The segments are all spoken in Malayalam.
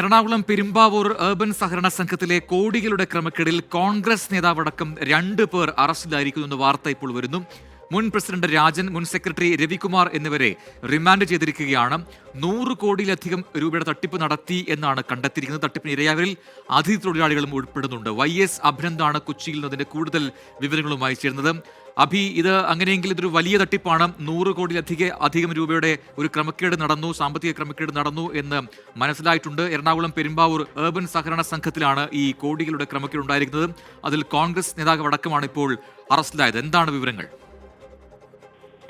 എറണാകുളം പെരുമ്പാവൂർ ഏർബൻ സഹകരണ സംഘത്തിലെ കോടികളുടെ ക്രമക്കേടിൽ കോൺഗ്രസ് നേതാവടക്കം 2 പേർ അറസ്റ്റിലായിരിക്കുന്നുവെന്ന വാർത്ത ഇപ്പോൾ വരുന്നു. മുൻ പ്രസിഡന്റ് രാജൻ, മുൻ സെക്രട്ടറി രവികുമാർ എന്നിവരെ റിമാൻഡ് ചെയ്തിരിക്കുകയാണ്. 100 കോടിയിലധികം രൂപയുടെ തട്ടിപ്പ് നടത്തി എന്നാണ് കണ്ടെത്തിയിരിക്കുന്നത്. തട്ടിപ്പിന് ഇരയായവരിൽ അതിഥി തൊഴിലാളികളും ഉൾപ്പെടുന്നുണ്ട്. YS അഭിനന്ദാണ് കൊച്ചിയിൽ നിന്ന് അതിന്റെ കൂടുതൽ വിവരങ്ങളുമായി ചേരുന്നത്. അഭി, ഇത് അങ്ങനെയെങ്കിൽ ഇതൊരു വലിയ തട്ടിപ്പാണ്. 100 കോടിയിലധികം രൂപയുടെ ഒരു ക്രമക്കേട് നടന്നു, സാമ്പത്തിക ക്രമക്കേട് നടന്നു എന്ന് മനസ്സിലായിട്ടുണ്ട്. എറണാകുളം പെരുമ്പാവൂർ ഏർബൻ സഹകരണ സംഘത്തിലാണ് ഈ കോടികളുടെ ക്രമക്കേട് ഉണ്ടായിരിക്കുന്നത്. അതിൽ കോൺഗ്രസ് നേതാവ് അടക്കമാണ് ഇപ്പോൾ അറസ്റ്റിലായത്. എന്താണ് വിവരങ്ങൾ?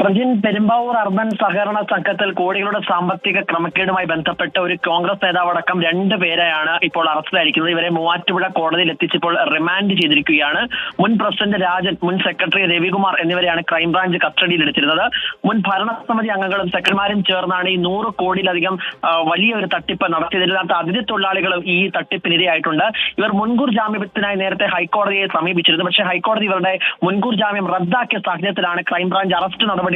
പ്രജിൻ, പെരുമ്പാവൂർ അർബൻ സഹകരണ സംഘത്തിൽ കോടികളുടെ സാമ്പത്തിക ക്രമക്കേടുമായി ബന്ധപ്പെട്ട ഒരു കോൺഗ്രസ് നേതാവടക്കം 2 പേരെയാണ് ഇപ്പോൾ അറസ്റ്റിലായിരിക്കുന്നത്. ഇവരെ മൂവാറ്റുപുഴ കോടതിയിൽ എത്തിച്ചപ്പോൾ റിമാൻഡ് ചെയ്തിരിക്കുകയാണ്. മുൻ പ്രസിഡന്റ് രാജൻ, മുൻ സെക്രട്ടറി രവികുമാർ എന്നിവരെയാണ് ക്രൈംബ്രാഞ്ച് കസ്റ്റഡിയിൽ എടുത്തിരുന്നത്. മുൻ ഭരണസമിതി അംഗങ്ങളും സെക്രട്ടറിമാരും ചേർന്നാണ് ഈ 100 കോടിയിലധികം വലിയൊരു തട്ടിപ്പ് നടത്തിയത്. ഇതിനകത്ത് അതിഥി തൊഴിലാളികളും ഈ തട്ടിപ്പിനിരയായിട്ടുണ്ട്. ഇവർ മുൻകൂർ ജാമ്യത്തിനായി നേരത്തെ ഹൈക്കോടതിയെ സമീപിച്ചിരുന്നു. പക്ഷേ ഹൈക്കോടതി ഇവരുടെ മുൻകൂർ ജാമ്യം റദ്ദാക്കിയ സാഹചര്യത്തിലാണ് ക്രൈംബ്രാഞ്ച് അറസ്റ്റ് നടപടികളെ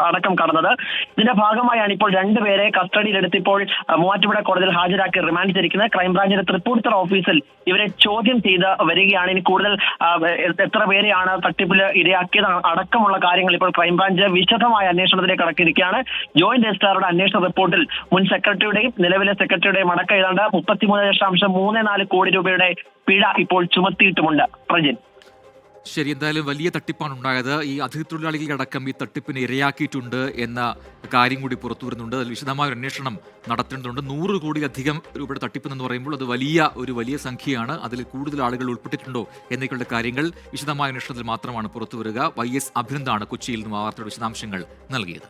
അടക്കം കടന്നത്. ഇതിന്റെ ഭാഗമായാണ് ഇപ്പോൾ 2 പേരെ കസ്റ്റഡിയിലെടുത്ത് ഇപ്പോൾ മൂവാറ്റുപുഴ കോടതിയിൽ ഹാജരാക്കി റിമാൻഡ് ചെയ്തിരിക്കുന്നത്. ക്രൈംബ്രാഞ്ചിന്റെ തൃപ്പൂണിത്തുറ ഓഫീസിൽ ഇവരെ ചോദ്യം ചെയ്ത് വരികയാണ്. ഇനി കൂടുതൽ എത്ര പേരെയാണ് തട്ടിപ്പിൽ ഇരയാക്കിയത് അടക്കമുള്ള കാര്യങ്ങൾ ഇപ്പോൾ ക്രൈംബ്രാഞ്ച് വിശദമായ അന്വേഷണത്തിലേക്ക് കടക്കിയിരിക്കുകയാണ്. ജോയിന്റ് രജിസ്ട്രാറുടെ അന്വേഷണ റിപ്പോർട്ടിൽ മുൻ സെക്രട്ടറിയുടെയും നിലവിലെ സെക്രട്ടറിയുടെയും അടക്കം ഏതാണ്ട് 33.34 കോടി രൂപയുടെ പിഴ ഇപ്പോൾ ചുമത്തിയിട്ടുമുണ്ട്. പ്രജിൻ, ശരി, എന്തായാലും വലിയ തട്ടിപ്പാണ് ഉണ്ടായത്. ഈ അതിഥി തൊഴിലാളികളടക്കം ഈ തട്ടിപ്പിന് ഇരയാക്കിയിട്ടുണ്ട് എന്ന കാര്യം കൂടി പുറത്തു വരുന്നുണ്ട്. അതിൽ വിശദമായ ഒരു അന്വേഷണം നടത്തേണ്ടതുണ്ട്. 100 കോടിയിലധികം രൂപയുടെ തട്ടിപ്പ് എന്ന് പറയുമ്പോൾ അത് വലിയ സംഖ്യയാണ്. അതിൽ കൂടുതൽ ആളുകൾ ഉൾപ്പെട്ടിട്ടുണ്ടോ എന്നൊക്കെയുള്ള കാര്യങ്ങൾ വിശദമായ അന്വേഷണത്തിൽ മാത്രമാണ് പുറത്തു വരിക. YS അഭിനന്ദാണ് കൊച്ചിയിൽ നിന്ന് വാർത്തയുടെ വിശദാംശങ്ങൾ നൽകിയത്.